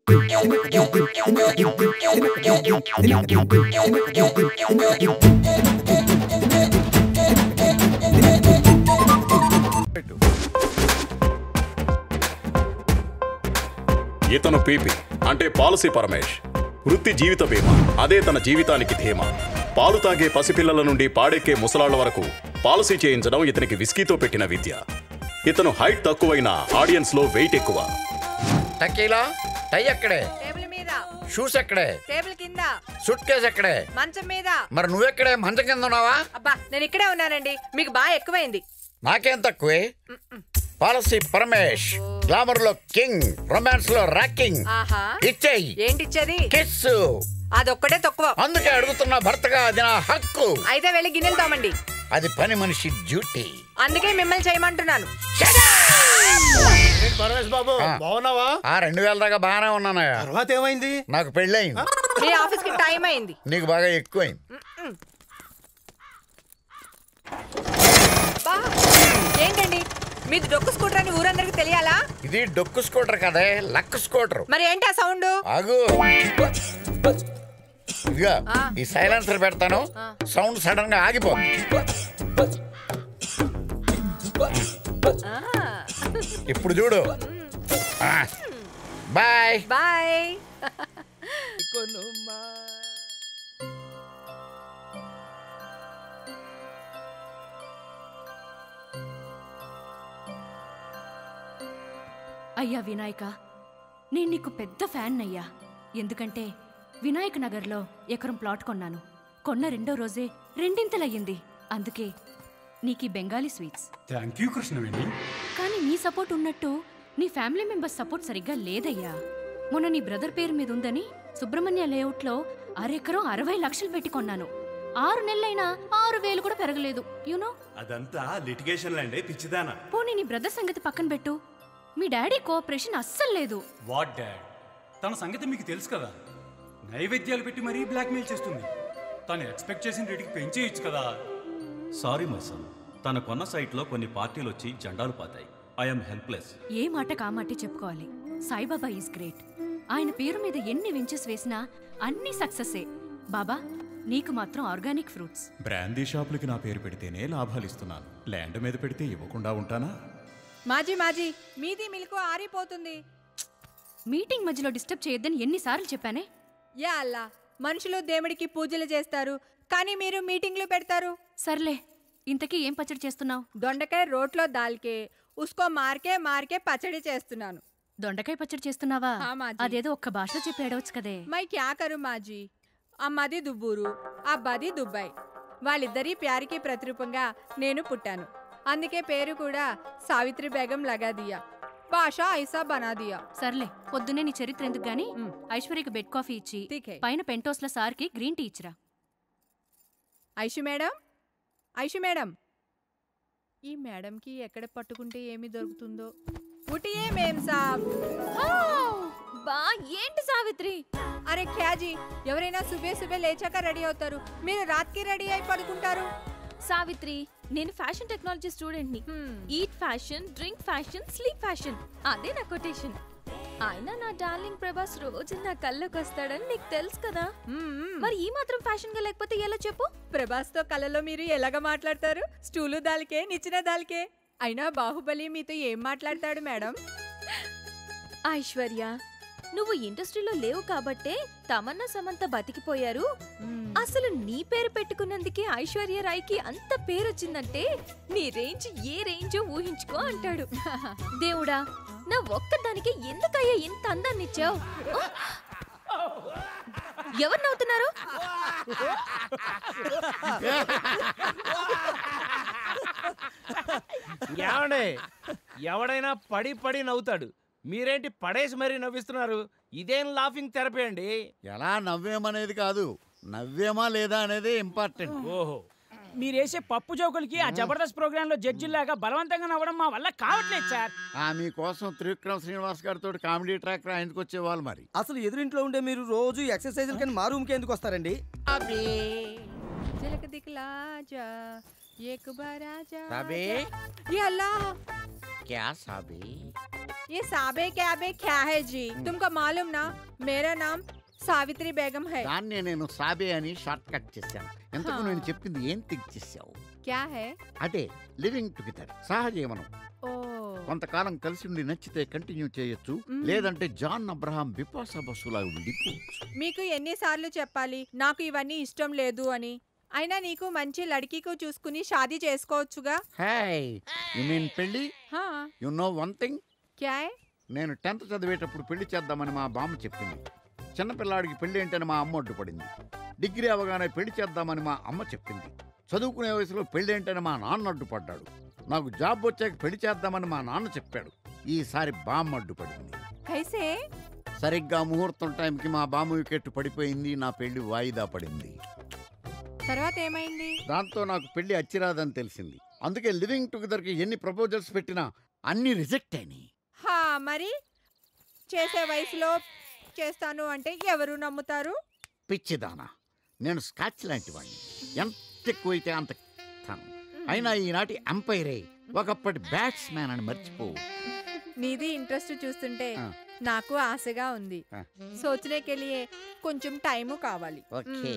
ఇతను పీపీ అంటే పాలసీ పరమేష్. వృత్తి జీవిత బీమా, అదే తన జీవితానికి ధీమా. పాలు తాగే పసిపిల్లల నుండి పాడెక్కే ముసలాళ్ల వరకు పాలసీ చేయించడం ఇతనికి విస్కీతో పెట్టిన విద్య. ఇతను హైట్ తక్కువైన ఆడియన్స్ లో వెయిట్ ఎక్కువ. టకీలా టై ఎక్కడే? టేబుల్ మీద. షూస్ ఎక్కడే? టేబుల్ కింద. సూట్ కేస్ ఎక్కడే? మంచం మీద. మరి నువ్వెక్కడే? మంచం కింద ఉన్నావా? అబ్బా నేను ఇక్కడే ఉన్నానండి, మీకు బాగా ఎక్కువైంది. నాకేం తక్కువే? పాలసీ పరమేష్, గ్లామర్ లో కింగ్, రొమాన్స్ లో రాకింగ్. ఇచ్చేయి. ఏంటిచ్చేది? కిస్. అదొక్కటే తక్కువ. అందుకే అడుగుతున్నా, భర్తగా అది నా హక్కు. అయితే వెళ్ళి గిన్నెలు తోమండి. అది పని మనిషి డ్యూటీ. అందుకే మిమ్మల్ని చేయమంటున్నాను. బాబు బాగున్నావా? 2000 దాకా బాగానే ఉన్నానయ్యా. తర్వాత ఏమైంది? నాకు పెళ్ళయింది. మీ ఆఫీస్ కి టైం అయింది. నీకు బాగా ఎక్కువైంది. ఏంటండి మీది డొక్కు స్కూటర్ అని ఊరందరికి తెలియాలా? ఇది డొక్కు స్కూటర్ కదే, లక్ స్కూటర్. మరి ఏంటి ఆ సౌండ్? ఆగు. ఇదిగా ఈ సైలెన్సర్ పెడతాను, సౌండ్ సడన్ గా ఆగిపోతుంది. ఇప్పుడు చూడు. Bye bye. అయ్యా వినాయక, నేను నీకు పెద్ద ఫ్యాన్ అయ్యా. ఎందుకంటే వినాయక్ నగర్లో ఎకరం ప్లాట్ కొన్నాను. కొన్న 2వ రోజే రెండింతలయ్యింది. అందుకే నీకు Bengali sweets. Thank you Krishnaveni. కానీ నీ సపోర్ట్ ఉన్నట్టు నీ ఫ్యామిలీ మెంబర్స్ సపోర్ట్ సరిగ్గా లేదయ్యా. మొన్న నీ బ్రదర్ పేరు మీద ఉందని సుబ్రహ్మణ్య లేఅవుట్లో అరెకరం 60 లక్షలు పెట్టి కొన్నాను. 6 నెలలైనా 6,000 కూడా పెరగలేదు. యూనో అదంతా లిటిగేషన్ ల్యాండ్. పిచ్చిదానా. పోనీ నీ బ్రదర్ సంగతి పక్కన పెట్టు, మీ డాడీ కోఆపరేషన్ అస్సలు లేదు. What dad? తన సంగతి మీకు తెలుసు కదా. నైవేద్యాలు పెట్టి మరీ బ్లాక్మెయిల్ చేస్తుంది. తను ఎక్స్పెక్ట్ చేసిన రేటుకి పెంచేయచ్చు కదా. సారీ మై సన్, తన కొన్న సైట్లో కొన్ని పార్టీలు వచ్చి జెండాలు పాతాయి. I'm helpless. ఏ మాట కామాటి చెప్పుకోవాలి. Saibaba is great. ఆయన పేరు మీద ఎన్ని వెంచర్స్ వేసినా అన్ని సక్సెస్సే. బాబా నీకు మాత్రం ఆర్గానిక్ ఫ్రూట్స్. బ్రాందీ షాపులకి నా పేరు పెడితేనే లాభాలు ఇస్తున్నాను. ల్యాండ్ మీద పెడితే ఇవ్వకుండా ఉంటానా? మాజీ మాజీ మీది మిల్కు ఆరిపోతుంది. మీటింగ్ మధ్యలో డిస్టర్బ్ చేయొద్దని ఎన్నిసార్లు చెప్పానే? యా అల్లా, మనుషులు దేవుడికి పూజలు చేస్తారు, కానీ మీరు మీటింగ్లు పెడతారు. సర్లే, ఇంతకీ ఏం పచ్చడి చేస్తున్నావు? దొండకాయ రోట్లో దాల్కే ఉస్కో మార్కే మార్కే పచ్చడి చేస్తున్నాను. దొండకాయ పచ్చడి చేస్తున్నావా? అదేదో ఒక్క భాషలో చెప్పి ఏడవచ్చు కదే. మై క్యా కరు మాజీ. అమ్మది దుబ్బూరు, అబ్బాది దుబాయ్. వాళ్ళిద్దరి ప్యారికి ప్రతిరూపంగా నేను పుట్టాను. అందుకే పేరు కూడా సావిత్రి బేగం లగా దియా. భాష ఐసా బనా దియా. సర్లే, పొద్దున్నే నీ చరిత్ర ఎందుకు గానీ ఐశ్వర్యకి బెడ్ కాఫీ ఇచ్చి పైన పెంటోస్ల సార్కి గ్రీన్ టీ ఇచ్చిరా. Aishu madam, Aishu madam. ఈ మేడంకి ఎక్కడ పట్టుకుంటే ఏమి దొరుకుతుందో. ఉటియే మేం సాబ్. బా ఏంటి సావిత్రి? అరే క్యాజీ, ఎవరైనా సుబే సుబే లేచాక రెడీ అవుతారు, మీరు రాత్రికి రెడీ అయి పడుకుంటారు. సావిత్రి, నేను ఫ్యాషన్ టెక్నాలజీ స్టూడెంట్ ని. Eat fashion, drink fashion, sleep fashion, అదే నా కొటేషన్. ఆయన నా డార్లింగ్ ప్రభాస్ రోజు నా కళ్ళకి వస్తాడని నీకు తెలుసు కదా. మరి ఈ మాత్రం ఫ్యాషన్ గా లేకపోతే ఎలా చెప్పు? ప్రభాస్ తో కళ్ళలో మీరు ఎలాగ మాట్లాడతారు? స్టూలు దాల్కే, నిచ్చిన దాల్కే. అయినా బాహుబలి మీతో ఏం మాట్లాడతాడు మేడం? ఐశ్వర్య, నువ్వు ఇండస్ట్రీలో లేవు కాబట్టే తమన్నా సమంత బతికిపోయారు. అసలు నీ పేరు పెట్టుకున్నందుకే ఐశ్వర్య రాయ్కి అంత పేరొచ్చిందంటే నీ రేంజ్ ఏ రేంజో ఊహించుకో అంటాడు. దేవుడా, నా ఒక్కదానికి ఎందుకయ్యా ఇంత అందాన్నిచ్చావు? ఎవరు నవ్వుతున్నారు? ఎవడైనా పడి పడి నవ్వుతాడు, మీరేంటి పడేసి మరీ నవ్విస్తున్నారు? ఇదేం లాఫింగ్ థెరపీ అండి? ఎలా నవ్వేమనేది కాదు, నవ్వేమా లేదా అనేది ఇంపార్టెంట్. ఓహో, మీరేసే పప్పు జోకులకి ఆ జబర్దస్త్ ప్రోగ్రామ్ లో జడ్జిలాగా బలవంతంగా నవ్వడం మా వల్ల కావట్లేదు సార్. మీకోసం త్రివిక్రమ్ శ్రీనివాస్ గారితో కామెడీ ట్రాక్ రాయించుకు వచ్చేవాళ్ళు. మరి అసలు ఎదురింట్లో ఉండే మీరు రోజు ఎక్సర్సైజ్ కానీ మా రూమ్ కి ఎందుకు వస్తారండి? చిలక దిక్లా జా ఏక్ బార్ ఆజా. సాబీ, ये अल्लाह, क्या साबी? ये साबे क्याबे क्या है जी? तुमको मालूम ना मेरा नाम సావిత్రి బేగం హై. దాన్ని నేను సాబే అని షార్ట్ కట్ చేశాను. ఎంతకు నేను చెప్పింది ఏం థింక్ చేశావు? క్యా హై? అదే లివింగ్ టుగెదర్, సహజీవనం. కొంతకాలం కలిసి ఉండి నచ్చితే కంటిన్యూ చేయొచ్చు, లేదంటే జాన్ అబ్రహాం బిపాసా బసులా ఉండిపోవచ్చు. మీకు ఎన్నిసార్లు చెప్పాలి నాకు ఇవన్నీ ఇష్టం లేదు అని? అయినా నీకు మంచి లడ్కీకు చూసుకుని షాదీ చేసుకోవచ్చుగా. హై యు మీన్ పెళ్లి? You know one thing. క్యా హై? నేను 10th చదివేటప్పుడు పెళ్లి చేద్దామని మా బామ్మ చెప్పింది. చిన్నపిల్లాడికి పెళ్లి ఏంటని మా అమ్మ అడ్డుపడింది. డిగ్రీ అవగానే పెళ్లి చేద్దామని మా అమ్మ చెప్పింది. చదువుకునే వయసులో పెళ్లి ఏంటని మా నాన్న అడ్డుపడ్డాడు. నాకు జాబ్ వచ్చాక పెళ్లి చేద్దామని మా నాన్న చెప్పాడు. ఈసారి బామ్మ అడ్డుపడింది. సరిగ్గా ముహూర్తం టైంకి మా బామ్మ వికెట్ పడిపోయింది. నా పెళ్లి వాయిదా పడింది. తర్వాత ఏమైంది? దాంతో నాకు పెళ్లి అచ్చిరాదని తెలిసింది. అందుకే లివింగ్ టుగెదర్కి ఎన్ని ప్రపోజల్స్ పెట్టినా అన్ని రిజెక్ట్ అయినాయి. మరి చేసే వయసులో చేస్తాను అంటే ఎవరు నమ్ముతారు? పిచ్చిదానా, నేను స్కాచ్ లాంటి వాడిని. ఎంత ఎక్కువైతే అంత. అయినా ఈనాటి అంపైరే ఒకప్పటి బ్యాట్స్మెన్ అని మర్చిపోవు. నీది ఇంట్రెస్ట్ చూస్తుంటే నాకు ఆశగా ఉంది. సోచనేకే లియే కొంచెం టైము కావాలి. Okay,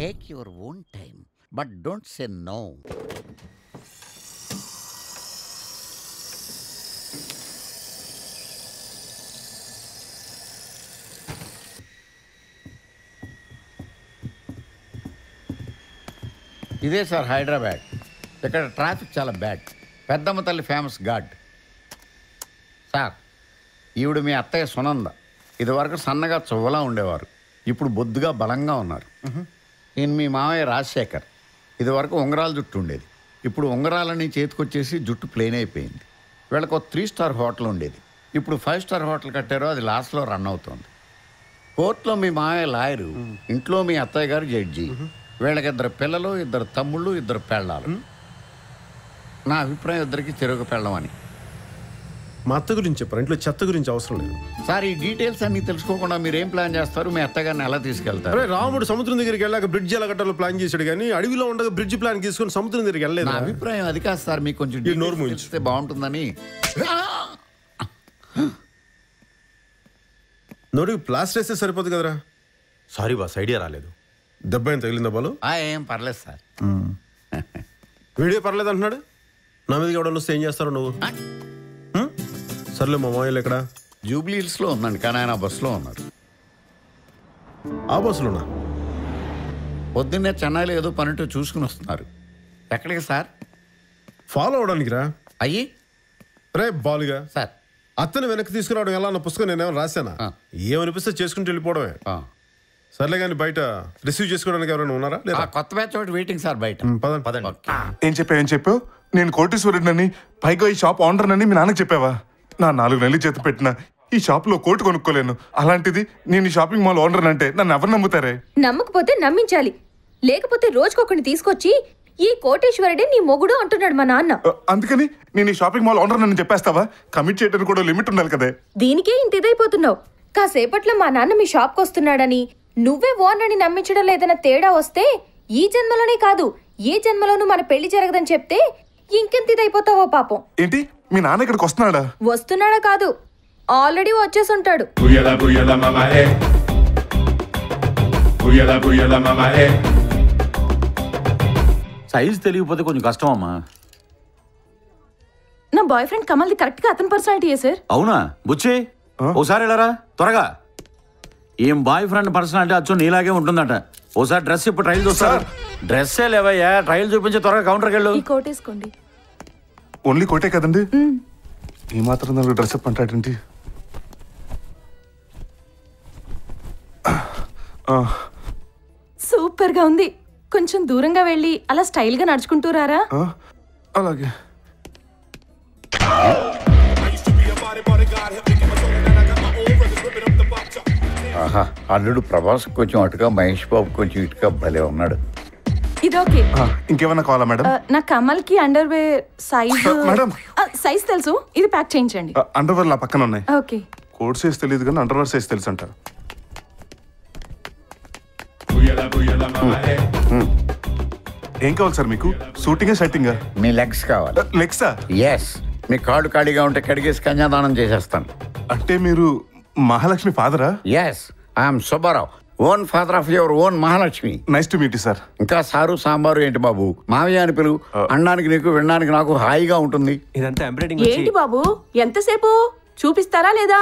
take your own time but don't say no. ఇదే సార్ హైదరాబాద్. ఇక్కడ ట్రాఫిక్ చాలా బ్యాడ్. పెద్దమ్మ తల్లి ఫేమస్ గాడ్. సార్, ఈవిడ మీ అత్తయ్య సునంద. ఇదివరకు సన్నగా చువ్వలా ఉండేవారు, ఇప్పుడు బొద్దుగా బలంగా ఉన్నారు. ఈయన మీ మామయ్య రాజశేఖర్. ఇదివరకు ఉంగరాల జుట్టు ఉండేది, ఇప్పుడు ఉంగరాలన్నీ చేతికొచ్చేసి జుట్టు ప్లేన్ అయిపోయింది. వీళ్ళకు 3 స్టార్ హోటల్ ఉండేది, ఇప్పుడు 5 స్టార్ హోటల్ కట్టారో అది లాస్ట్లో రన్ అవుతుంది. కోర్టులో మీ మామయ్య లాయరు, ఇంట్లో మీ అత్తయ్య గారు జడ్జి. వీళ్ళకి 2 పిల్లలు, 2 తమ్ముళ్ళు, 2 పెళ్ళాలు. నా అభిప్రాయం ఇద్దరికి చెరుకు పెళ్ళం అని. మా అత్త గురించి చెప్పారు, ఇంట్లో చెత్త గురించి అవసరం లేదు సార్. ఈ డీటెయిల్స్ అన్ని తెలుసుకోకుండా మీరు ఏం ప్లాన్ చేస్తారు? మీ అత్తగారిని ఎలా తీసుకెళ్తారు? రాముడు సముద్రం దగ్గరికి వెళ్ళాక బ్రిడ్జ్ ఎలా కట్టాలో ప్లాన్ చేశాడు, కానీ అడవిలో ఉండగా బ్రిడ్జ్ ప్లాన్ తీసుకొని సముద్రం దగ్గరికి వెళ్ళలేదు. నా అభిప్రాయం అది కాదు సార్, మీకు కొంచెం నోరు మూయిస్తే బాగుంటుందని. నోటికి ప్లాస్టర్ వేస్తే సరిపోదు కదరా. సారీ బాస్, ఐడియా రాలేదు. దెబ్బ ఏం తగిలిందా బాలు? ఏం పర్లేదు సార్. వీడియో పర్లేదు అంటున్నాడు. నా మీదకి ఎవడన్నా వస్తే ఏం చేస్తారు నువ్వు? సర్లే, మా మామయ్యలు ఎక్కడ? జూబ్లీ హిల్స్లో ఉందండి, కానీ ఆయన బస్సులో ఉన్నారు. ఆ బస్సులోనా? పొద్దున్నే చెన్నైలో ఏదో పనితో చూసుకుని వస్తున్నారు. ఎక్కడికి సార్? ఫాలో అవడానికి రా. అయ్యి రే బాలుగా సార్, అత్తని వెనక్కి తీసుకురావడం ఎలా అన్న పుస్తకం నేనేమైనా రాశానా? ఏమనిపిస్తే చేసుకుంటూ వెళ్ళిపోవడమే. సర్లే, కానీ బయట రిసీవ్ చేసుకోవడానికి ఎవరైనా ఉన్నారా? కొత్త బ్యాచ్ ఒకటి వెయిటింగ్ సార్ బయట. పదండి. ఏం చెప్పావు? నేను కోటీశ్వరుడినని, పైగా ఈ షాప్ ఓనర్ అని మీ నాన్నకి చెప్పావా? నా 4 నెలలు చేతి పెట్టిన ఈ షాప్ లో కోటు కొనుక్కోలేను. అలాంటిది నేను ఈ షాపింగ్ మాల్ ఓనర్ అంటే నన్ను ఎవరు నమ్ముతారే? నమ్మకపోతే నమ్మించాలి, లేకపోతే రోజుకొకరిని తీసుకొచ్చి ఈ కోటేశ్వరుడే నీ మొగుడు అంటున్నాడు మా నాన్న. అందుకని నేను ఈ షాపింగ్ మాల్ ఓనర్ అని చెప్పేస్తావా? కమిట్ చేయడానికి కూడా లిమిట్ ఉండాలి కదా. దీనికే ఇంత ఇదైపోతున్నావు. కాసేపట్లో మా నాన్న మీ షాప్కి వస్తున్నాడని, నువ్వే ఓనర్ అని నమ్మించడం లేదన్న తేడా వస్తే ఈ జన్మలోనే కాదు ఏ జన్మలోనూ మన పెళ్లి జరగదని చెప్తే ఇంకెంత ఇదైపోతావో పాపం. ఏంటి, మీ నాన్న ఇక్కడికి వస్తున్నాడా? వస్తున్నాడా కాదు, ఆల్రెడీ వచ్చేసుంటాడు. సైజ్ తెలియకపోతే కొంచెం కష్టం అమ్మా. నా బాయ్ ఫ్రెండ్ కమల్ది కరెక్ట్ గా అతని పర్సనాలిటీయే సార్. అవునా బుచ్చి, ఓసారి వెళ్ళరా త్వరగా. ఏం బాయ్ ఫ్రెండ్ పర్సనాలిటీ అచ్చో నీలాగే ఉంటుందట. ఓసారి డ్రెస్ ఇప్పుడు ట్రైల్ చూస్తారు. డ్రెస్సే లేవయ్యా, ట్రైల్ చూపించి త్వరగా కౌంటర్కి వెళ్ళు. కోట్ వేసుకోండి. ఓన్లీ కోటే కదండి, ఈ మాత్రం నాకు డ్రెస్ అప్ అంటాడేంటి? సూపర్ గా ఉంది. కొంచెం దూరంగా వెళ్ళి అలా స్టైల్ గా నడుచుకుంటూ రారా. అలాగే. ఆహా, అల్లుడు ప్రభాస్ కొంచెం అటుగా, మహేష్ బాబు కొంచెం ఇటుగా భలే ఉన్నాడు. ఇది ఓకే. ఇంకేమన్నా కావాలా మేడం? నా కమల్ కి అండర్ వేర్ సైజ్ సైజ్ తెలుసు, ఇది ప్యాక్ చేయించండి. అండర్ వేర్ నా పక్కన ఉన్నాయి. ఓకే. కోడ్ సైజ్ తెలియదు కానీ అండర్ వేర్ సైజ్ తెలుసు అంట. ఏం కావాలి సార్ మీకు? షూటింగా షర్టింగా? మీ లెగ్స్ కావాలి. లెగ్సా? ఎస్. మీ కాళ్ళు ఖాళీగా ఉంటే కడిగేసి కన్యాదానం చేసేస్తాను. అంటే మీరు మహాలక్ష్మి ఫాదరా? Yes, I'm Subbarao, own father of your own Mahalakshmi. Nice to meet you sir. ఇంకా సారు సాంబారు ఏంటి బాబు? మావయ్య అని పిలువు. అనడానికి నీకు వినడానికి నాకు హాయిగా ఉంటుంది. ఇదంతా ఎంబ్రాయిడింగ్ ఏంటి బాబు ఎంతసేపు చూపిస్తారా లేదా?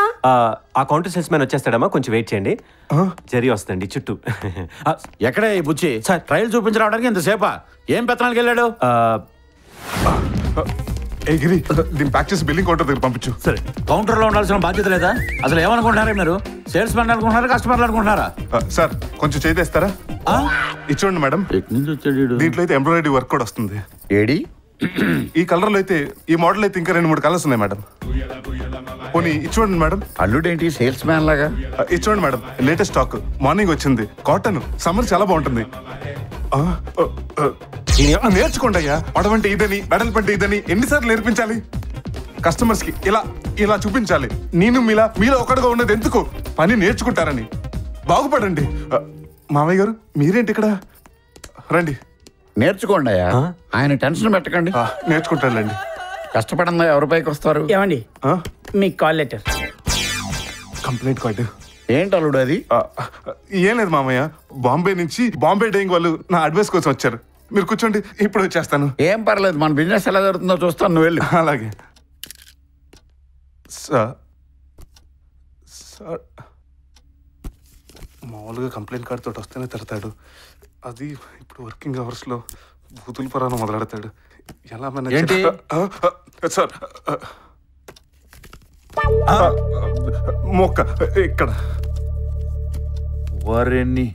ఆ కౌంటర్ సేల్స్ మ్యాన్ వచ్చేస్తాడమ్మా, కొంచెం వెయిట్ చేయండి. జరి వస్తుంది చుట్టూ. ఎక్కడే ఈ బుచ్చి ట్రయల్ చూపించడానికి ఇంతసేపా? ఏం పెత్తనానికి వెళ్ళాడు? ఏ గిరి, దీన్ని ప్యాక్ చేసి బిల్లింగ్ కౌంటర్ దగ్గర పంపించు. సరే. కౌంటర్ లో ఉండాల్సిన బాధ్యత లేదా? అసలు ఏమనుకుంటున్నారా మీరు? సేల్స్ మ్యాన్ అనుకుంటున్నారా, కస్టమర్లు అనుకుంటున్నారా? సార్ కొంచెం చేస్తారా? ఇచ్చోండి మేడం. దీంట్లో అయితే ఎంబ్రాయిడరీ వర్క్ కూడా వస్తుంది. ఏడి ఈ కలర్ లో అయితే, ఈ మోడల్ అయితే ఇంకా 2-3 కలర్స్ ఉన్నాయి మేడం. పోనీ ఇచ్చోండి మేడం. అల్లుడేంటి సేల్స్ మ్యాన్ లాగా? ఇచ్చోండి మేడం, లేటెస్ట్ స్టాక్ మార్నింగ్ వచ్చింది. కాటన్, సమ్మర్ చాలా బాగుంటుంది. నేర్చుకోండి అయ్యా. పడవంటే ఇదని, వెడల్పంటే ఇదని ఎన్నిసార్లు నేర్పించాలి? కస్టమర్స్ కి ఇలా ఇలా చూపించాలి. మీలో ఒకటిగా ఉన్నది ఎందుకు? పని నేర్చుకుంటారని. బాగుపడండి. మామయ్య గారు మీరేంటి ఇక్కడ? రండి. నేర్చుకోండి అయ్యా, ఆయన టెన్షన్ పెట్టకండి. నేర్చుకుంటానులేండి. కష్టపడంగా ఎవరి పైకి వస్తారు? ఏమండి మీ కాల్ లెటర్. Complaint card. ఏంటి అల్లుడు అది? ఏం లేదు మామయ్య, బాంబే నుంచి బాంబే డైయింగ్ వాళ్ళు నా అడ్వైస్ కోసం వచ్చారు. మీరు కూర్చోండి, ఇప్పుడు వచ్చేస్తాను. ఏం పర్లేదు, మన బిజినెస్ ఎలా జరుగుతుందో చూస్తాను, నువ్వు వెళ్ళు. అలాగే సార్. మామూలుగా కంప్లైంట్ కార్డ్ తోటి వస్తేనే తిడతాడు. అది ఇప్పుడు వర్కింగ్ అవర్స్ లో బూతుల పరాన మొదలెడతాడు. ఎలా ఏంటి? సార్ మొక్క ఇక్కడ వారిని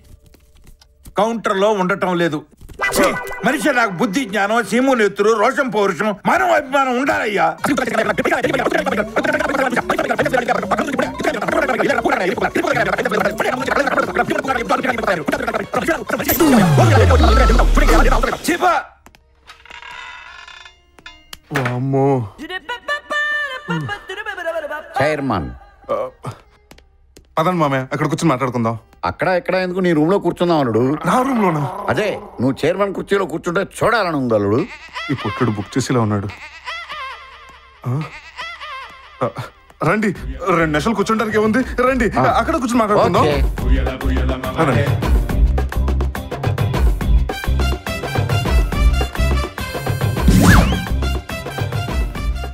కౌంటర్లో ఉండటం లేదు. మనిషి నాకు బుద్ధి, జ్ఞానం, సీము నెత్తురు, రోషం, పౌరుషం, మానవ అభిమానం ఉండాలయ్యా. చైర్మన్ పదండి మామయ్య, అక్కడ కూర్చొని మాట్లాడుకుందాం. అక్కడ ఎక్కడ ఎందుకు? నీ రూమ్ లో కూర్చుందాం అల్లుడు. నా రూమ్ లోనా? అదే, నువ్వు చైర్మన్ కుర్చీలో కూర్చుంటే చూడాలని ఉంది అల్లుడు. ఈ పుట్టుడు బుక్ చేసేలా ఉన్నాడు. రండి, 2 నిమిషాలు కూర్చోడానికి ఉంది. రండి, అక్కడ కూర్చొని మాట్లాడుకుందాం.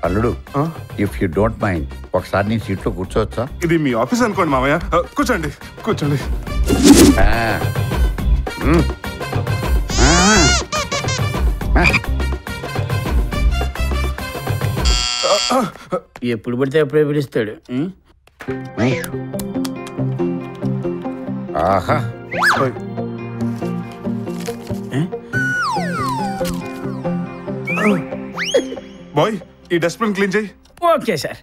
అల్లుడు, ఇఫ్ యూ డోంట్ మైండ్ ఒకసారి నీ సీట్లో కూర్చోవచ్చా? ఇది మీ ఆఫీస్ అనుకోండి మామయ్య. కూర్చోండి కూర్చోండి. ఎప్పుడు పడితే ఎప్పుడే పిలుస్తాడు. ఆహా, బాయ్ ఈ డస్ట్బిన్ క్లీన్ చేయి. Okay sir.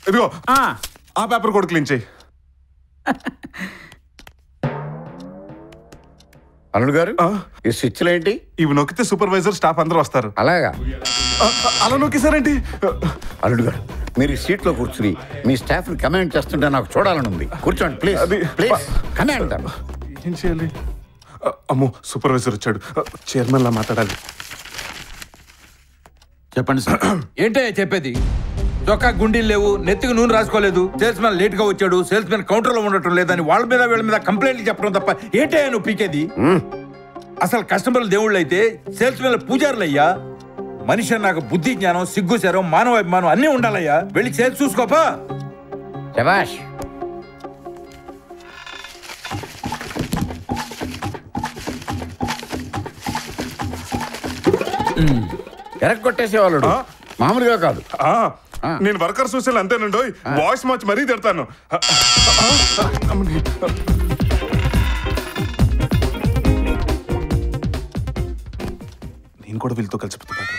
ఇదిగో ఆ పేపర్ కూడా క్లీన్ చేయి. అల్లుడు గారు, ఈ స్విచ్లు ఏంటి? ఇవి నొక్కితే సూపర్వైజర్, స్టాఫ్ అందరూ వస్తారు. అలాగా? అలా నొక్కేసారేంటి? అల్లుడు గారు, మీరు ఈ సీట్లో కూర్చుని మీ స్టాఫ్ ని కమాండ్ చేస్తుంటే నాకు చూడాలని ఉంది. కూర్చోండి ప్లీజ్. Please command. ఏం చేయాలి? అమ్మో, సూపర్వైజర్ వచ్చాడు. చైర్మన్ లా మాట్లాడాలి. చెప్పండి సార్. ఏంటే చెప్పేది? చొక్కా గుండీలు లేవు, నెత్తికి నూనె రాసుకోలేదు, సేల్స్ మ్యాన్ లేట్ గా వచ్చాడు, సేల్స్ మ్యాన్ కౌంటర్ లో ఉండటం లేదని వాళ్ళ మీద వీళ్ళ మీద కంప్లైంట్లు చెప్పడం తప్ప ఏంటే నువ్వు పీకేది? అసలు కస్టమర్లు దేవుళ్ళు అయితే సేల్స్ మ్యాన్ పూజారులు అయ్యా. మనిషి నాకు బుద్ధి, జ్ఞానం, సిగ్గు, శరం, మానవ అభిమానం అన్నీ ఉండాలయ్యా. వెళ్ళి సేల్స్ చూసుకోపా. శభాష్. ఎరగొట్టేసేవాళ్ళు మామూలుగా కాదు. నేను వర్కర్ చూసేది అంతేనండి. వాయిస్ మార్చి మరీ తిడతాను. నేను కూడా వీళ్ళతో కలిసిపోతున్నాను.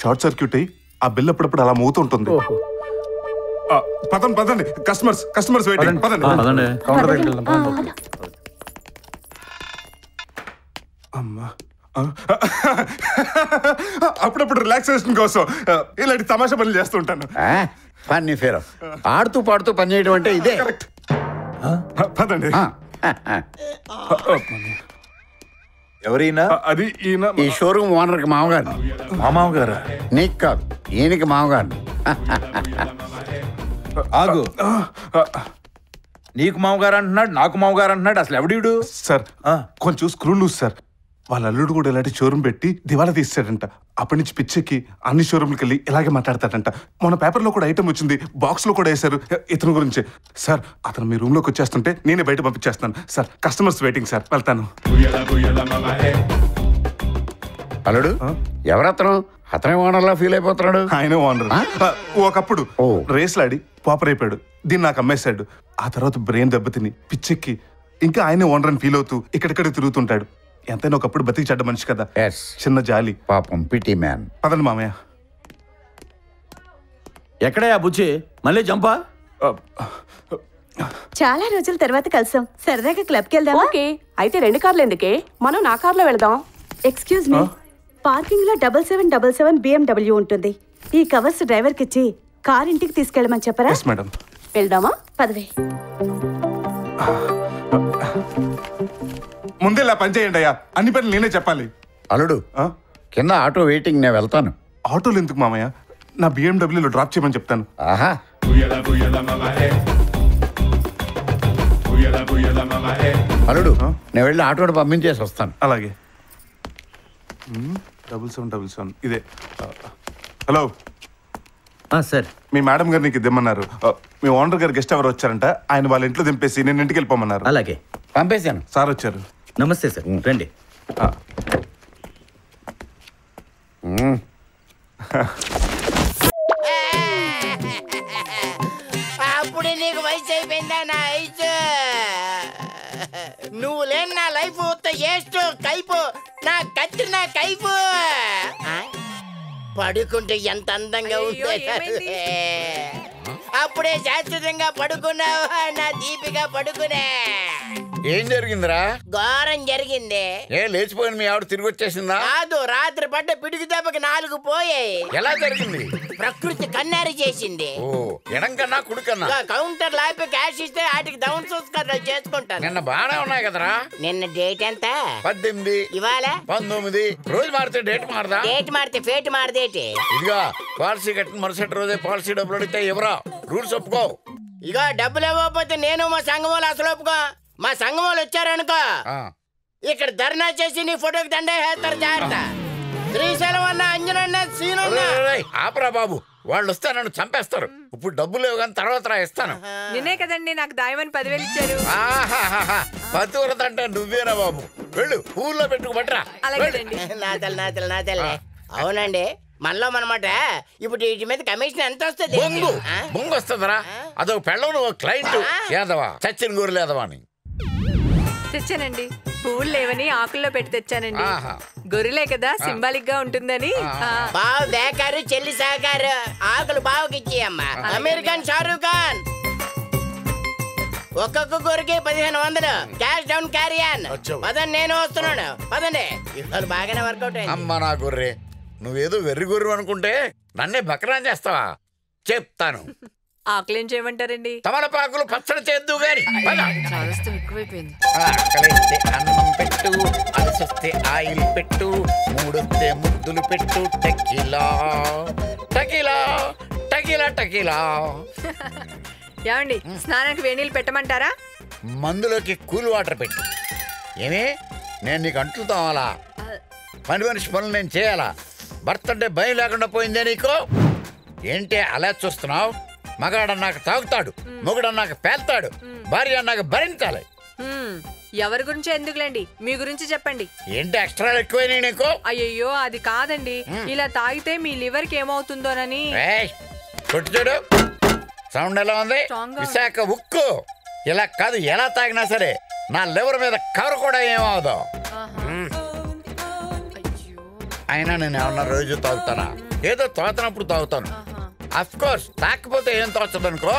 షార్ట్ సర్క్యూట్ అయ్యి ఆ బిల్ అప్పుడప్పుడు అలా మోగుతుంటుంది. పదండి, కస్టమర్స్ వెయిటింగ్. పదండి. అమ్మా, అప్పుడప్పుడు రిలాక్సేషన్ కోసం ఇలాంటి తమాషా పనులు చేస్తుంటాను. Funny fair. ఆడుతూ పాడుతూ పని చేయడం అంటే ఇదే. పదండి. ఎవరైనా అది ఈయన ఈ షోరూమ్ ఓనర్కి మామగారు. మా మామగారా? నీకు కాదు, ఈయనకి మామగారు. ఆగు, నీకు మామగారు అంటున్నాడు, నాకు మామగారు అంటున్నాడు. అసలు ఎవడీడు? సార్ కొంచెం స్క్రూ లూజ్ సార్. వాళ్ళ అల్లుడు కూడా ఇలాంటి షోరూమ్ పెట్టి దివాలా తీస్తాడంట. అప్పటి నుంచి పిచ్చెక్కి అన్ని షోరూమ్కి వెళ్ళి ఇలాగే మాట్లాడతాడంట. మన పేపర్లో కూడా ఐటమ్ వచ్చింది, బాక్స్ లో కూడా వేశారు ఇతని గురించి. సార్ అతను మీ రూమ్ లోకి వచ్చేస్తుంటే నేనే బయట పంపించేస్తాను సార్. కస్టమర్స్ వెయిటింగ్ సార్, వెళ్తాను. అల్లుడు ఎవరతను? అతనే ఓనర్లా ఫీల్ అయిపోతున్నాడు. ఆయన ఓనర్. ఒకప్పుడు రేస్లాడి పాపర్ అయిపోయాడు. దీన్ని నాకు అమ్మేశాడు. ఆ తర్వాత బ్రెయిన్ దెబ్బతిని పిచ్చెక్కి ఇంకా ఆయనే ఓనర్ అని ఫీల్ అవుతూ ఇక్కడిక్కడ తిరుగుతుంటాడు. ఎంతైనా ఒకప్పుడు బతికి చెడ్డ మనిషి కదా, చిన్న జాలి. పాపం పిటి మ్యాన్. పదండి మామయ్య. ఎక్కడయ్యా బుచ్చి? మళ్ళీ జంపా? చాలా రోజుల తర్వాత కలిసాం. సరదాగా క్లబ్కి వెళ్దాం. ఓకే, అయితే 2 కార్లు ఎందుకే, మనం నా కార్లో వెళ్దాం. ఎక్స్క్యూజ్ మీ, పార్కింగ్ లో 7777 BMW ఉంటుంది. ఈ కవర్స్ డ్రైవర్ కి ఇచ్చి కార్ ఇంటికి తీసుకెళ్ళమని చెప్పరా? మేడం. వెళ్దామా? పదవే. ముందే ఇలా పని చేయండి అయ్యా, అన్ని పనులు నేనే చెప్పాలి. అల్లుడు కింద ఆటో వెయిటింగ్, నేను వెళ్తాను. ఆటోలు ఎందుకు మామయ్య, నా BMWలో డ్రాప్ చేయమని చెప్తాను. ఆహా, అల్లుడు నేను వెళ్ళి ఆటోని పంపించేసి వస్తాను. అలాగే. 7777 ఇదే. హలో సార్, మీ మేడం గారు నీకు దిమ్మన్నారు. మీ ఓనర్ గారు గెస్ట్ ఎవరు వచ్చారంట, ఆయన వాళ్ళ ఇంట్లో దింపేసి నేను ఇంటికి వెళ్ళిపోమన్నారు. అలాగే పంపేశాను. సార్ వచ్చారు. నమస్తే సార్, రండి. అప్పుడే నీకు వయసు అయిపోయిందా? నా వయసు నువ్వు లేని నా లైఫ్ ఏస్ట్ కైపు, నా కత్తి నా కైపు. పడుకుంటే ఎంత అందంగా ఉంది. అప్పుడే శాశ్వతంగా పడుకున్నావు నా దీపిక. పడుకునే. ఏం జరిగిందిరా? ఘోరం జరిగింది. లేచిపోయిన మీ ఆవిడ తిరిగి వచ్చేసిందా? కాదు, రాత్రి పడ్డ పిడుగు దెబ్బకి 4 పోయాయి. ఎలా జరిగింది? ప్రకృతి కన్నారి చేసింది. ఓ, ఎడం కన్నా కుడి కన్నా? కౌంటర్ లాపి క్యాష్ ఇస్తే వాటికి డౌన్ సబ్స్క్రైబ్ చేసుకుంటాను. నిన్న బాగానే ఉన్నాయి కదరా? నిన్న డేట్ ఎంత? 18. ఇవాళ 19. రోజు మారితే డేట్ మారదా? డేట్ మారితే ఫేట్ మారదేటి? ఇదిగా పాలసీ కట్టిన మరుసటి రోజే పాలసీ డబ్బులు అడిగితే ఎవరా? రూల్స్ ఒప్పుకో. ఇక డబ్బులు ఇవ్వకపోతే నేను మా సంఘం వాళ్ళు అసలు ఒప్పుకో. మా సంఘం వాళ్ళు వచ్చారనుకో, ఇక్కడ ధర్నా చేసి నీ ఫోటోకి దండే వేస్తారు. జాగ్రత్త. శ్రీశైలం అన్న, అంజనన్న, సీనన్న. ఆపరా బాబు, వాళ్ళు వస్తే నన్ను చంపేస్తారు. ఇప్పుడు డబ్బులు లేవు కానీ తర్వాత ఇస్తాను. నిన్నే కదండి నాకు దాయమని 10,000 ఇచ్చారు. పతివ్రత అంటే నువ్వేనా బాబు? వెళ్ళు, ఊర్లో పెట్టుకోబట్రా. నా తల్లి. అవునండి, మనలో మనమాట. ఇప్పుడు వీటి మీద కమిషన్ ఎంత వస్తుంది? బొంగు వస్తుందరా? అదొక పెళ్ళం, నువ్వు క్లయింట్. ఏదవా చచ్చిన గూరు లేదవా అని తెచ్చానండి. పువ్వులు లేవని ఆకుల్లో పెట్టి తెచ్చానండి. గొర్రెలే కదా, సింబాలిక్ గా ఉంటుందని. బావు బేకారు, చెల్లి సహకారు. ఆకులు బావుకి ఇచ్చేయమ్మా. అమెరికన్ షారూక్ ఖాన్. ఒక్కొక్క గొర్రెకి 1500 క్యాష్ డౌన్ క్యారియన్. పదండి, నేను వస్తున్నాను. పదండి. ఇవాళ బాగానే వర్కౌట్ అయింది. అమ్మ నా గొర్రె, నువ్వేదో వెర్రి గొర్రె అనుకుంటే నన్నే బకరాన్ చేస్తావా? చెప్తాను. ఆకులేం చేయమంటారండి? తమలపాకులు పచ్చడి చేద్దు గాని. చాదస్తం ఎక్కువైపోయింది. ఆకలిస్తే అన్నం పెట్టు, అలసొస్తే ఆయిల్ పెట్టు, మూడొస్తే ముద్దులు పెట్టు. Tequila tequila tequila tequila. ఏమండి, స్నానానికి వేణీళ్ళు పెట్టమంటారా? మందులోకి కూల్ వాటర్ పెట్టు. ఏమే, నేను నీకు అంట్లు తోమాలా? పని మనిషి పనులు నేను చేయాలా? భర్త అంటే భయం లేకుండా పోయిందే నీకు? ఏంటి అలా చూస్తున్నావు? మగాడన్నాక తాగుతాడు, మొగుడన్నాక పేల్తాడు, భార్య అన్నాక భరించాలి. ఎవరి గురించి ఎందుకులేండి, మీ గురించి చెప్పండి. ఏంటి ఎక్స్ట్రా ఎక్కువైనా నీకు? అయ్యయ్యో, అది కాదండి. ఇలా తాగితే మీ లివర్ కి ఏమవుతుందోనని. కొట్టు చూడు, సౌండ్ ఎలా ఉంది? విశాఖ ఉక్కు. ఇలా కాదు, ఎలా తాగినా సరే నా లివర్ మీద కవర్ కూడా ఏమవుదో. అయినా నేను ఏమన్నా రోజు తాగుతానా? ఏదో తోచినప్పుడు తాగుతాను. అఫ్ కోర్స్ తాకపోతే ఏం తోచదు అనుకో.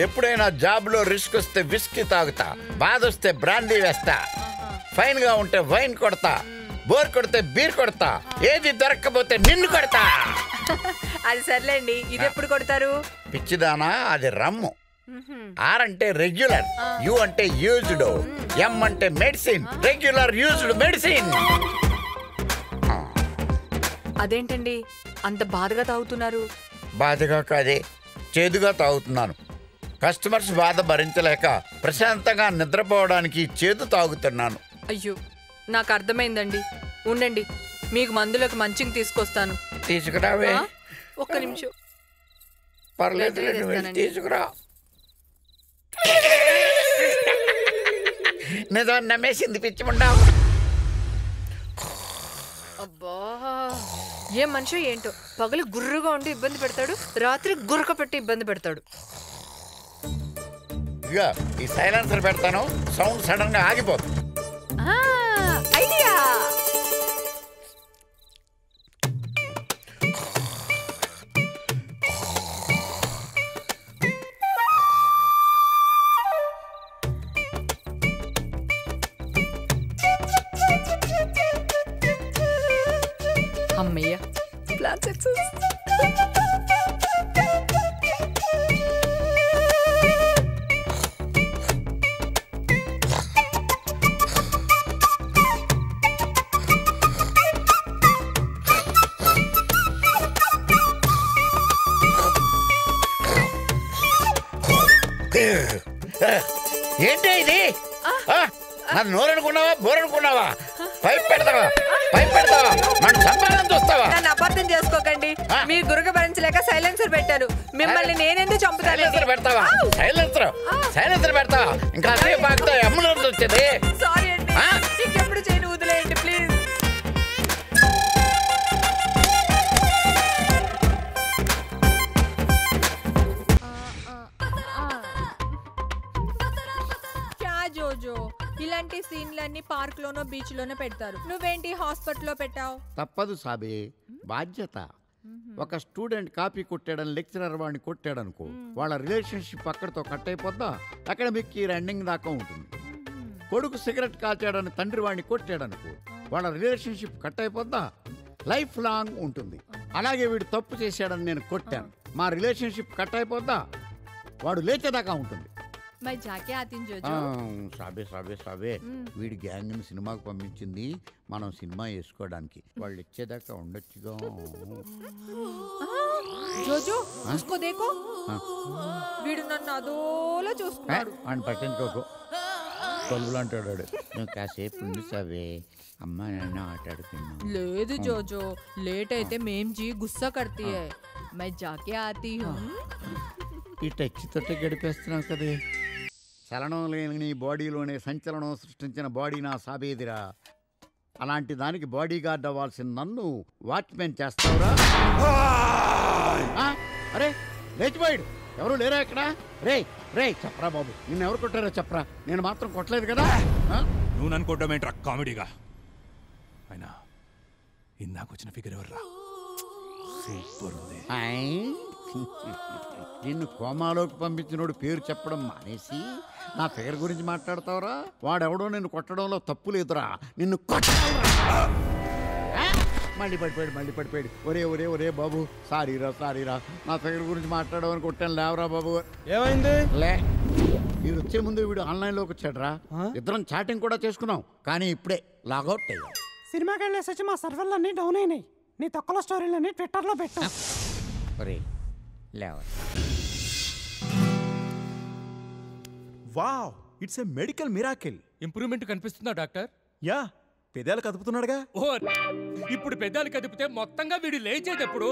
ఎప్పుడైనా జాబ్ లో రిస్క్ వస్తే విస్కీ తాగుతా, బాధ వస్తే బ్రాండీ వేస్తా, ఫైన్ గా ఉంటే వైన్ కొడతా, బోర్ కొడితే బీర్ కొడతా, ఏది దొరక్కపోతే నిన్ను కొడతా. అది సర్లేండి, ఇది ఎప్పుడు కొడతారు? పిచ్చిదానా, అది రమ్ము. ఆర్ అంటే రెగ్యులర్, యు అంటే యూజ్డ్, ఎం అంటే మెడిసిన్, రెగ్యులర్ యూజ్డ్ మెడిసిన్. అదేంటండి అంత బాధగా తాగుతున్నారు? బాధగా కాదే, చేదుగా తాగుతున్నాను. కస్టమర్స్ బాధ భరించలేక ప్రశాంతంగా నిద్రపోవడానికి చేదు తాగుతున్నాను. అయ్యో నాకు అర్థమైందండి. ఉండండి, మీకు మందులకు మంచిగా తీసుకొస్తాను. తీసుకురావే. ఒక్క నిమిషం. పర్లేదు, తీసుకురా. నిజం నమ్మేసింది పిచ్చిముండావు. అబ్బా ఏం మనిషి ఏంటో, పగలు గుర్రుగా ఉండి ఇబ్బంది పెడతాడు, రాత్రి గురక పెట్టి ఇబ్బంది పెడతాడు. ఇక ఈ సైలెన్సర్ పెడతాను, సౌండ్ సడన్ గా ఆగిపోతుంది. ఐడియా. అమ్మయ్య, ప్లాన్ సక్సెస్. ఏంటి ఇది? నాది నోరనుకున్నావా, బోరనుకున్నావా? పైప్ పెడతావా, పైప్ పెడతావా, నన్ను చంపాలని చూస్తావా? నన్ను అబద్ధం చేసుకోకండి. మీ గురక భరించలేక సైలెన్సర్ పెట్టారు. మిమ్మల్ని నేనెందుకు చంపుతాను? సైలెన్సర్ పెడతావా? సైలెన్సర్ పెడతావా? ఇంకా అదే బాగుతా అంబులెన్స్ వచ్చేది. సారీ అండి, ఇంకెప్పుడు చేయను, వదిలేయండి ప్లీజ్. జోజో, ఇలాంటి సీన్లన్నీ పార్క్ లోనో బీచ్ లోనో పెడతారు, నువ్వేంటి హాస్పిటల్లో పెట్టావు? తప్పదు సాబే, బాధ్యత. ఒక స్టూడెంట్ కాపీ కొట్టాడని లెక్చరర్ వాడిని కొట్టాడనుకో, వాళ్ళ రిలేషన్షిప్ అక్కడితో కట్ అయిపోద్దా, అకాడమిక్ ఇయర్ ఎండింగ్ దాకా ఉంటుంది. కొడుకు సిగరెట్ కాల్చాడని తండ్రి వాడిని కొట్టాడనుకో, వాళ్ళ రిలేషన్షిప్ కట్ అయిపోద్దా, లైఫ్ లాంగ్ ఉంటుంది. అలాగే వీడు తప్పు చేశాడని నేను కొట్టాను, మా రిలేషన్షిప్ కట్ అయిపోద్దా, వాడు లేచేదాకా ఉంటుంది. మై జాకే ఆతిన్ జోజో. సాబే సాబే సాబే, వీడి గ్యాంగ్ని సినిమాకు పంపించింది మనం సినిమా వేసుకోవడానికి, వాళ్ళు ఇచ్చేదాకా ఉండొచ్చుగా. జోజో చూసుకో, దేకో, వీడు నన్ను అదోలా చూస్తున్నాడు. వాడిని పట్టించుకోకు, కొలువులు అంటాడు. నువ్వు కాసేపు ఉండి సాబే, అమ్మ నాన్న ఆటాడుకున్నాం. లేదు జోజో, లేట్ అయితే మేం జీ గుస్సా కర్తీ హై, మై జాకే ఆతీ హూ. ఈ టచ్ తోటే గడిపేస్తున్నావు కదే. చలనం లేని నీ బాడీలోనే సంచలనం సృష్టించిన బాడీ నా సాబేదిరా. అలాంటి దానికి బాడీ గార్డ్ అవ్వాల్సిన నన్ను వాచ్మెన్ చేస్తావురా? అరే లేచిపోయాడు, ఎవరు లేరా ఇక్కడ? రే రే చెప్పరా బాబు, నిన్ను ఎవరు కొట్టారో చెప్పరా, నేను మాత్రం కొట్టలేదు కదా. నువ్వు నన్ను కొట్టమేంట్రా కామెడీగా? అయినా ఇందాకొచ్చిన ఫిగర్ ఎవర్రా? సూపర్ ఉంది. నిన్ను కోమాలోకి పంపించినోడు పేరు చెప్పడం మానేసి నా ఫిగర్ గురించి మాట్లాడతావురా? వాడెవడో నిన్ను కొట్టడంలో తప్పు లేదురా, నిన్ను కొట్టావురా. మళ్ళీ పడిపోయాడు. ఒరే ఒరే ఒరే బాబు, సారీరా, నా ఫిగర్ గురించి మాట్లాడమని కొట్టాను, లేవరా బాబు. ఏమైంది? లే, మీరు వచ్చే ముందు వీడు ఆన్లైన్లోకి వచ్చాడురా, ఇద్దరం చాటింగ్ కూడా చేసుకున్నాం, కానీ ఇప్పుడే లాగౌట్ అయ్యా. సినిమాకి వెళ్ళేసి మా సర్వర్లన్నీ డౌన్ అయినాయి, నీ తొక్కల స్టోరీలన్నీ ట్విట్టర్లో పెట్టా. ఒరే లేవ. Wow, it's a medical miracle. Improvement కనిపిస్తుందా డాక్టర్? యా, పెదాలు కదుపుతున్నాడుగా. ఓ, ఇప్పుడు పెదాలు కదిపితే మొత్తంగా వీడు లేచేది ఎప్పుడు?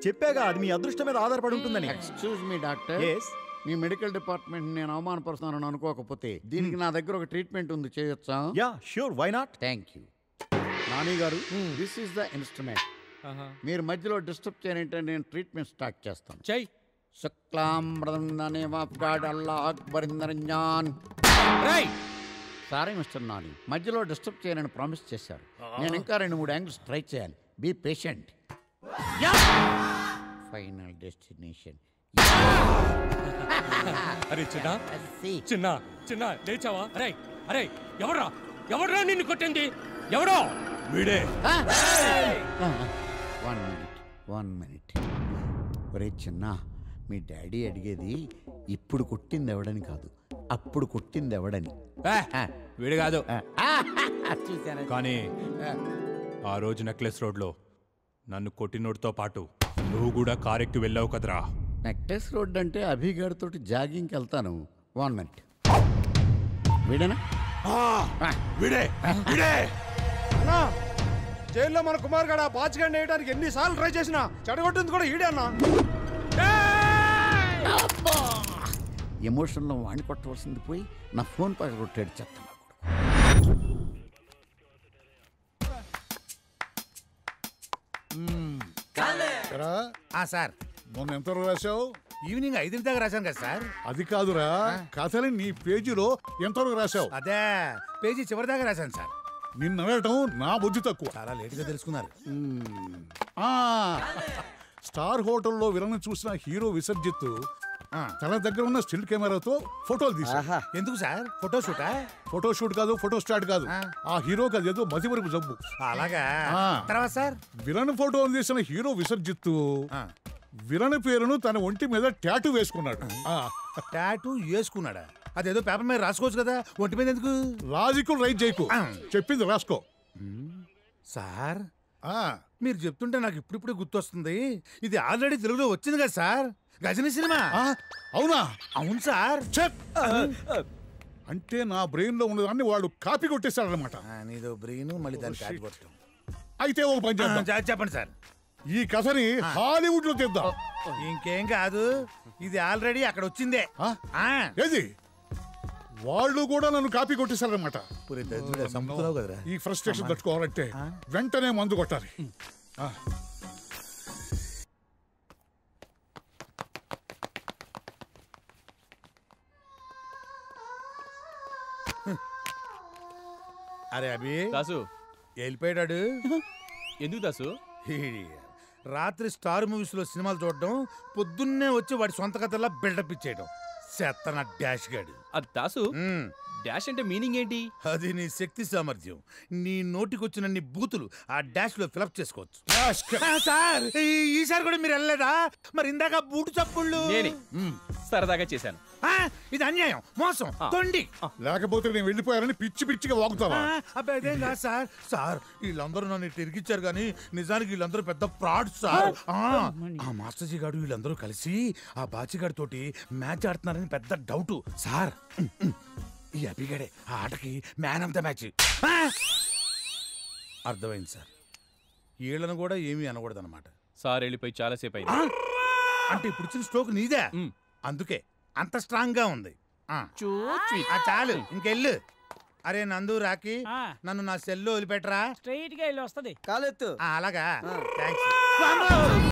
చెప్పాగా, అది మీ అదృష్టం మీద ఆధారపడి ఉంటుందని. ఎక్స్క్యూజ్ మీ డాక్టర్, మీ మెడికల్ డిపార్ట్మెంట్ నేను అవమానపరుస్తున్నానని అనుకోకపోతే దీనికి నా దగ్గర ఒక ట్రీట్మెంట్ ఉంది, చేయొచ్చా? Yeah sure, why not. Thank you Nani గారు. This is the instrument. మీరు మధ్యలో డిస్టర్బ్ చేయనంటే నేను ట్రీట్మెంట్ స్టార్ట్ చేస్తాను. చెయ్. సారీ మిస్టర్ నాని, మధ్యలో డిస్టర్బ్ చేయనని ప్రామిస్ చేశారు. నేను ఇంకా 2-3 యాంగిల్స్ ట్రై చేయాలి. Be patient. Final destination. అరే చిన్న లేచావా? అరే ఎవడ్రా నిన్ను కొట్టింది? ఎవడో వీడే. 1 minute. ఒరే చిన్న, మీ డాడీ అడిగేది ఇప్పుడు కొట్టింది ఎవడని కాదు, అప్పుడు కొట్టింది ఎవడని. వీడు కాదు. చూశాను. కానీ ఆ రోజు నెక్లెస్ రోడ్లో నన్ను కొట్టినోడితో పాటు నువ్వు కూడా కారెక్కి వెళ్ళావు కదరా. నెక్లెస్ రోడ్ అంటే అభిగాడితో జాగింగ్కి వెళ్తాను. 1 మినిట్. వీడేనా? వీడే వీడే జైల్లో మన కుమార్ గడ బాచిగండి వేయడానికి ఎన్నిసార్లు ట్రై చేసినా చెడగొట్టింది కూడా ఈడే అన్నా. ఎమోషన్లో వాణ్ణి కొట్టవలసింది పోయి నా ఫోన్ పక్కన కొట్టాడు చెత్త. సార్ మొన్న ఎంతవరకు రాశావు? ఈవినింగ్ 5 దాకా రాశాను కదా సార్. అది కాదురా, కథని నీ పేజీలో ఎంతవరకు రాశావు? అదే పేజీ చివరి దాకా రాశాను సార్. నిన్ను అనటం నా బుద్ధి తక్కువ. చాలా లేటుగా తెలుసుకున్నారు. స్టార్ హోటల్లో విలన్ చూసిన హీరో విసర్జిత్ తన దగ్గర ఉన్న స్టిల్ కెమెరాతో ఫోటోలు తీసా. ఎందుకు సార్? ఫోటో షూటా? ఫోటో షూట్ కాదు, ఫోటో స్టార్ట్ కాదు. ఆ హీరోకి అదేదో మతిమరుపు జబ్బు. అలాగా. తర్వాత సార్ విలన్ ఫోటోలు తీసిన హీరో విసర్జిత్ విలన్ పేరును తన ఒంటి మీద టాటూ వేసుకున్నాడు. టాటూ వేసుకున్నాడా? అదేదో పేపర్ మీద రాసుకోవచ్చు కదా, ఒంటి మీద ఎందుకు? లాజికల్ రైట్ చేయకు, చెప్పింది రాసుకో. సార్ మీరు చెప్తుంటే నాకు ఇప్పుడిప్పుడే గుర్తొస్తుంది, ఇది ఆల్రెడీ తెలుగులో వచ్చింది కదా సార్, గజనీ సినిమా. అవునా? అవును సార్. అంటే నా బ్రెయిన్ లో ఉన్నదాన్ని వాడు కాపీ కొట్టేశాడనమాట. నీదో బ్రెయిన్ మళ్ళీ దాన్ని కాపీ కొట్టడం. అయితే ఓ పని చేద్దాం. చెప్పండి సార్. ఈ కథని హాలీవుడ్ లో తెద్దాం. ఇంకేం కాదు, ఇది ఆల్రెడీ అక్కడ వచ్చిందే. ఏది? వాళ్ళు కూడా నన్ను కాపీ కొట్టేశారనమాట. ఈ ఫ్రస్ట్రేషన్ తట్టుకోవాలంటే వెంటనే మందు కొట్టాలి. అరే అభి దాసు వెళ్ళిపోయాడు. ఎందుకు దాసు? రాత్రి స్టార్ మూవీస్ లో సినిమాలు చూడడం, పొద్దున్నే వచ్చి వాడి సొంత కథలా బిల్డప్ ఇచ్చేయడం. చెత్తన డాష్ గాడు. అది దాసు డాష్ అంటే మీనింగ్ ఏంటి? అది నీ శక్తి సామర్థ్యం. నీ నోటికొచ్చినన్ని బూతులు ఆ డాష్ లో ఫిలప్ చేసుకోవచ్చు. సార్ ఈసారి కూడా మీరు వెళ్ళలేదా? మరి ఇందాక బూటు చప్పుళ్ళు సరదాగా చేశాను. ఇది అన్యాయం, మోసం, తొండి. లేకపోతే నేను వెళ్ళిపోయారని పిచ్చి పిచ్చిగా వాగుతావా? అదేం కాదు సార్. సార్ వీళ్ళందరూ నన్ను తిరిగిచ్చారు కానీ నిజానికి వీళ్ళందరూ పెద్ద ఫ్రాడ్ సార్. ఆ మాస్టర్జీ గారు వీళ్ళందరూ కలిసి ఆ బాచిగాడి తోటి మ్యాచ్ ఆడుతున్నారని పెద్ద డౌట్ సార్. ఈ అభిగాడే ఆ ఆటకి మ్యాన్ ఆఫ్ ద మ్యాచ్. అర్థమైంది సార్. వీళ్ళను కూడా ఏమీ అనకూడదు అనమాట. సార్ వెళ్ళిపోయి చాలాసేపు అయింది. అంటే ఇప్పుడు ఇచ్చిన స్ట్రోక్ నీదే, అందుకే అంత స్ట్రాంగ్ గా ఉంది. చాలు ఇంకెళ్ళు. అరే నందు రాకి, నన్ను నా సెల్లో వదిలిపెట్టరా. స్ట్రైట్ గా వెళ్ళి వస్తుంది. కాలెత్తు. అలాగా. థాంక్స్.